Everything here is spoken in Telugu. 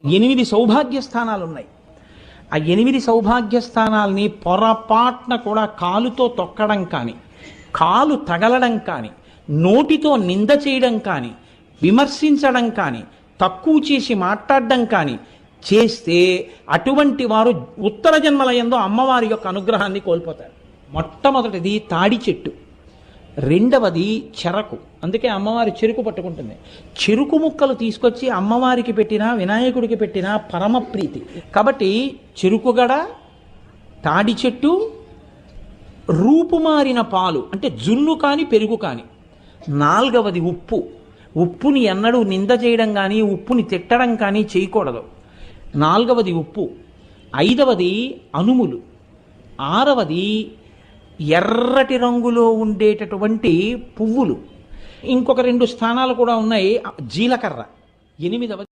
8 సౌభాగ్య స్థానాలు ఉన్నాయి. ఆ 8 సౌభాగ్య స్థానాల్ని పొరపాటున కూడా కాలుతో తొక్కడం కానీ, కాలు తగలడం కానీ, నోటితో నింద చేయడం కానీ, విమర్శించడం కానీ, తక్కువ చేసి మాట్లాడడం కానీ చేస్తే అటువంటి వారు ఉత్తర జన్మలయందు అమ్మవారి యొక్క అనుగ్రహాన్ని కోల్పోతారు. మొట్టమొదటిది తాడి చెట్టు, రెండవది చెరకు. అందుకే అమ్మవారి చెరుకు పట్టుకుంటుంది. చెరుకు ముక్కలు తీసుకొచ్చి అమ్మవారికి పెట్టినా వినాయకుడికి పెట్టినా పరమ ప్రీతి. కాబట్టి చెరుకుగడ, తాడి చెట్టు, రూపుమారిన పాలు అంటే జున్ను కానీ పెరుగు కానీ. 4వది ఉప్పు. ఉప్పుని ఎన్నడూ నింద చేయడం కానీ ఉప్పుని తిట్టడం కానీ చేయకూడదు. 4వది ఉప్పు. 5వది అనుములు. 6వది ఎర్రటి రంగులో ఉండేటటువంటి పువ్వులు. ఇంకొక 2 స్థానాలు కూడా ఉన్నాయి. జీలకర్ర. 8వది